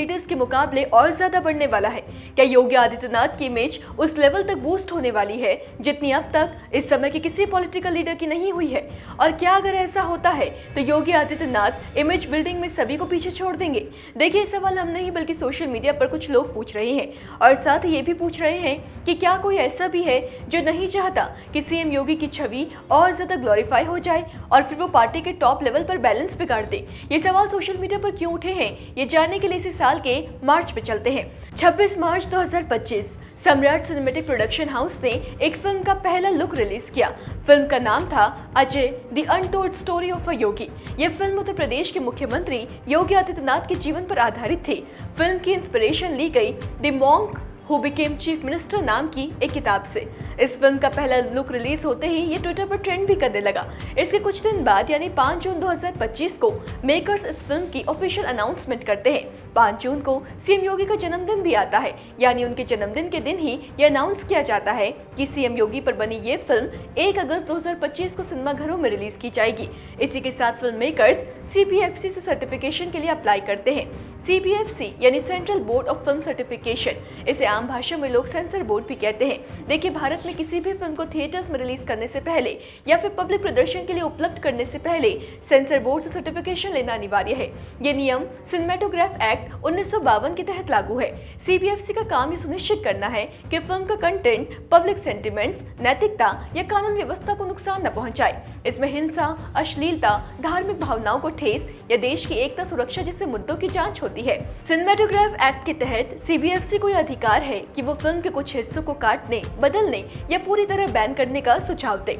Leaders के मुकाबले और ज्यादा बढ़ने वाला है? क्या योगी आदित्यनाथ की इमेज उस लेवल तक बूस्ट होने वाली है जितनी अब तक इस समय के किसी पॉलिटिकल लीडर की नहीं हुई है? और क्या अगर ऐसा होता है तो योगी आदित्यनाथ इमेज बिल्डिंग में सभी को पीछे छोड़ देंगे? देखिए, इस सवाल हम नहीं बल्कि सोशल मीडिया पर कुछ लोग पूछ रहे हैं और साथ ही ये भी पूछ रहे हैं कि क्या कोई ऐसा भी है जो नहीं चाहता कि सीएम योगी की छवि और ज्यादा ग्लोरीफाई हो जाए और फिर वो पार्टी के टॉप लेवल पर बैलेंस बिगाड़ दे? ये सवाल सोशल मीडिया पर क्यों उठे हैं, ये जानने के लिए इसी साल के मार्च पे चलते हैं। 26 मार्च 2025 सम्राट सिनेमैटिक प्रोडक्शन हाउस ने एक फिल्म का पहला लुक रिलीज किया। फिल्म का नाम था Ajey the untold story of a yogi. यह फिल्म उत्तर प्रदेश के मुख्यमंत्री योगी आदित्यनाथ के जीवन पर आधारित थी। फिल्म की इंस्पिरेशन ली गई the monk who became chief minister नाम की एक किताब से। इस फिल्म का पहला लुक रिलीज होते ही ये ट्विटर पर ट्रेंड भी करने लगा। इसके कुछ दिन बाद यानी 5 जून 2025 को मेकर्स इस फिल्म की ऑफिशियल अनाउंसमेंट करते हैं। 5 जून को सीएम योगी का जन्मदिन भी आता है, यानी उनके जन्मदिन के दिन ही ये अनाउंस किया जाता है कि सीएम योगी पर बनी ये फिल्म 1 अगस्त 2025 को सिनेमाघरों में रिलीज की जाएगी। इसी के साथ फिल्म मेकर्स CBFC से सर्टिफिकेशन के लिए अप्लाई करते हैं। CBFC यानी central board of film certification, इसे आम भाषा में लोग सेंसर बोर्ड भी कहते हैं। देखिए, भारत में किसी भी फिल्म को थिएटर्स में रिलीज करने से पहले या फिर पब्लिक प्रदर्शन के लिए उपलब्ध करने से पहले सेंसर बोर्ड से सर्टिफिकेशन लेना अनिवार्य है। ये नियम सिनेमेटोग्राफ एक्ट 1952 के तहत लागू है। CBFC का काम ये सुनिश्चित करना है कि फिल्म का कंटेंट पब्लिक सेंटिमेंट्स, नैतिकता या कानून व्यवस्था को नुकसान न पहुंचाए। इसमें हिंसा, अश्लीलता, धार्मिक भावनाओं को ठेस या देश की एकता, सुरक्षा जैसे मुद्दों की जांच होती है। सिनेमेटोग्राफ एक्ट के तहत CBFC को यह अधिकार है कि वो फिल्म के कुछ हिस्सों को काटने, बदलने या पूरी तरह बैन करने का सुझाव दे।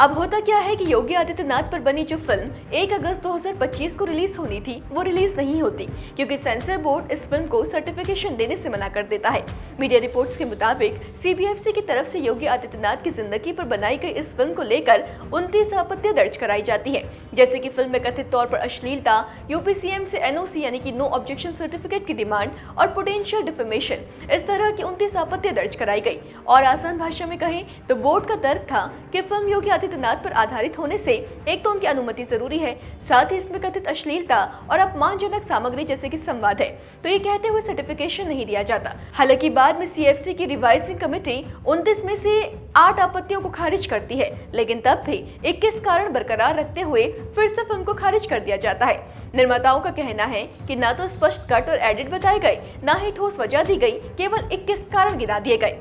अब होता क्या है कि योगी आदित्यनाथ पर बनी जो फिल्म 1 अगस्त 2025 को रिलीज होनी थी वो रिलीज नहीं होती, क्योंकि सेंसर बोर्ड इस फिल्म को सर्टिफिकेशन देने से मना कर देता है। मीडिया रिपोर्ट्स के मुताबिक CBFC की तरफ से योगी आदित्यनाथ की जिंदगी पर बनाई गई इस फिल्म को लेकर 29 आपत्तियां दर्ज कराई जाती है, जैसे कि फिल्म में कथित तौर पर अश्लीलता, यूपी सीएम से NOC यानी कि नो ऑब्जेक्शन सर्टिफिकेट की डिमांड और पोटेंशियल डिफेमेशन। इस तरह की 29 आपत्तियां दर्ज कराई गई और आसान भाषा में कहें तो बोर्ड का तर्क था कि फिल्म योगी आदित्यनाथ पर आधारित होने से एक तो उनकी अनुमति जरूरी है, साथ ही इसमें कथित अश्लीलता और अपमानजनक सामग्री जैसे कि संवाद है, तो ये कहते हुए सर्टिफिकेशन नहीं दिया जाता। हालांकि बाद में CFC की रिवाइजिंग कमेटी 29 में से 8 आपत्तियों को खारिज करती है, लेकिन तब भी 21 कारण बरकरार रखते हुए फिर से फिल्म को खारिज कर दिया जाता है। निर्माताओं का कहना है कि ना तो स्पष्ट कट और एडिट बताए गए, ना ही ठोस वजह दी गई, केवल 21 कारण गिना दिए गए।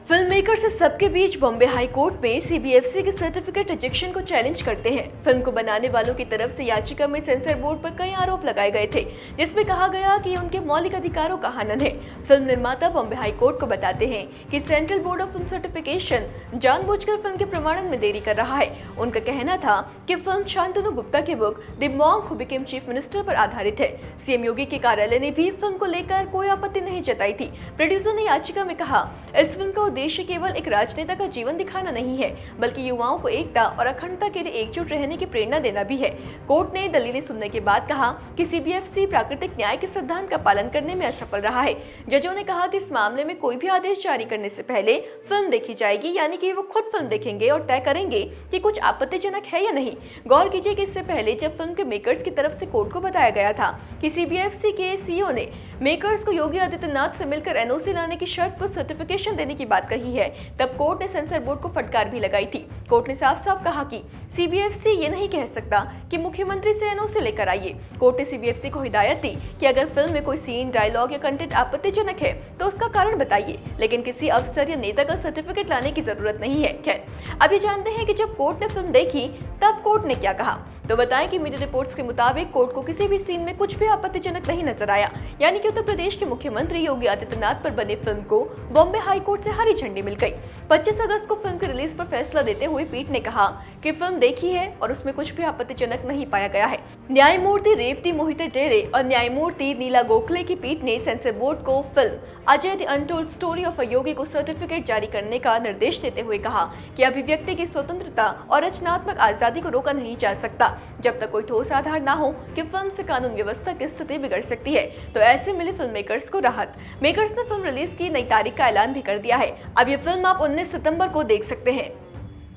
फिल्म मेकर से सबके बीच बॉम्बे हाई कोर्ट में CBFC के सर्टिफिकेट रिजेक्शन को चैलेंज करते हैं। फिल्म को बनाने वालों की तरफ से याचिका में सेंसर बोर्ड पर कई आरोप लगाए गए थे, जिसमें कहा गया कि उनके मौलिक अधिकारों का हनन है। फिल्म निर्माता बॉम्बे हाई कोर्ट को बताते हैं कि central board of film certification जानबूझकर फिल्म के प्रमाणन में देरी कर रहा है। उनका कहना था कि फिल्म शांतनु गुप्ता की book the monk who became chief minister पर आधारित है। सीएम योगी के कार्यालय ने भी फिल्म को लेकर कोई आपत्ति नहीं जताई थी। प्रोड्यूसर ने याचिका में कहा, इस फिल्म का उद्देश्य केवल एक राजनेता का जीवन दिखाना नहीं है, बल्कि युवाओं को एकता और अखंडता के लिए एकजुट रहने की प्रेरणा देना भी है। कोर्ट ने दलीलें सुनने के बाद कहा कि CBFC प्राकृतिक न्याय के सिद्धांत का पालन करने में असफल रहा है। जजों ने कहा कि इस मामले में कोई भी आदेश जारी करने से पहले फिल्म देखी जाएगी, यानी कि वो खुद फिल्म देखेंगे और तय करेंगे कि कुछ आपत्तिजनक है या नहीं। गौर कीजिए कि इससे पहले जब फिल्म के मेकर्स की तरफ से कोर्ट को बताया गया था कि CBFC के CEO ने मेकर्स को योगी आदित्यनाथ से मिलकर NOC लाने की शर्त पर सर्टिफिकेशन देने की बात कही है, तब कोर्ट ने सेंसर बोर्ड को फटकार भी लगाई थी। कोर्ट ने साफ साफ कहा कि CBFC ये नहीं कह सकता कि मुख्यमंत्री से NOC लेकर आइए। कोर्ट ने CBFC को हिदायत दी कि अगर फिल्म में कोई सीन, डायलॉग या कंटेंट आपत्तिजनक है तो उसका कारण बताइए, लेकिन किसी अफसर या नेता का सर्टिफिकेट लाने की जरूरत नहीं है। खैर, अभी जानते हैं कि जब कोर्ट ने फिल्म देखी तब कोर्ट ने क्या कहा। तो बताएं कि मीडिया रिपोर्ट्स के मुताबिक कोर्ट को किसी भी सीन में कुछ भी आपत्तिजनक नहीं नजर आया, यानी कि उत्तर प्रदेश के मुख्यमंत्री योगी आदित्यनाथ पर बनी फिल्म को बॉम्बे हाई कोर्ट से हरी झंडी मिल गई। 25 अगस्त को फिल्म की रिलीज पर फैसला देते हुए पीठ ने कहा कि फिल्म देखी है और उसमें कुछ भी आपत्तिजनक नहीं पाया गया है। न्यायमूर्ति रेवती मोहिते डेरे और न्यायमूर्ति नीला गोखले की पीठ ने सेंसर बोर्ड को film Ajey the untold story of a yogi को सर्टिफिकेट जारी करने का निर्देश देते हुए कहा कि अभिव्यक्ति की स्वतंत्रता और रचनात्मक आजादी को रोका नहीं जा सकता जब तक कोई ठोस आधार ना हो कि फिल्म से कानून व्यवस्था की स्थिति बिगड़ सकती है। तो ऐसे मिली फिल्म मेकर्स को राहत। मेकर्स ने फिल्म रिलीज की नई तारीख का ऐलान भी कर दिया है। अब ये फिल्म आप 19 सितंबर को देख सकते हैं।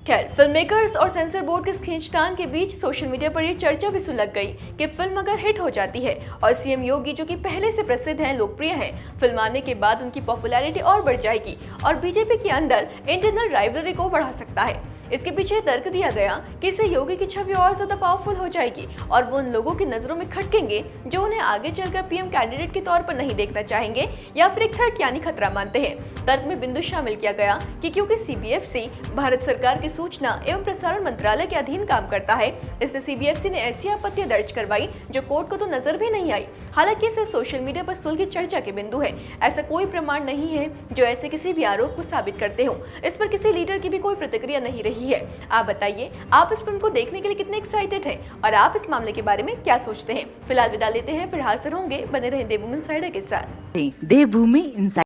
खैर, फिल्म मेकर्स और सेंसर बोर्ड के इस खींचतान के बीच सोशल मीडिया पर ये चर्चा भी सुलग गई कि फिल्म अगर हिट हो जाती है और सीएम योगी, जो कि पहले से प्रसिद्ध हैं, लोकप्रिय हैं, फिल्म आने के बाद उनकी पॉपुलैरिटी और बढ़ जाएगी और बीजेपी के अंदर इंटरनल राइवलरी को बढ़ा सकता है। इसके पीछे तर्क दिया गया कि इससे योगी की छवि और ज्यादा पावरफुल हो जाएगी और वो उन लोगों की नजरों में खटकेंगे जो उन्हें आगे चलकर पीएम कैंडिडेट के तौर पर नहीं देखना चाहेंगे या फिर एक थर्ड यानी खतरा मानते हैं। तर्क में बिंदु शामिल किया गया कि क्योंकि सीबीएफसी भारत सरकार के सूचना एवं प्रसारण मंत्रालय के अधीन काम करता है, इससे सीबीएफसी ने ऐसी आपत्तियां दर्ज करवाई जो कोर्ट को तो नजर भी नहीं आई। हालांकि सिर्फ सोशल मीडिया पर सुलगी चर्चा के बिंदु है, ऐसा कोई प्रमाण नहीं है जो ऐसे किसी भी आरोप को साबित करते हो। इस पर किसी लीडर की भी कोई प्रतिक्रिया नहीं रही है। आप बताइए, आप इस फिल्म को देखने के लिए कितने एक्साइटेड हैं और आप इस मामले के बारे में क्या सोचते हैं? फिलहाल विदा लेते हैं, फिर हाजिर होंगे। बने रहें देवभूमि इनसाइडर के साथ। देवभूमि इनसाइडर।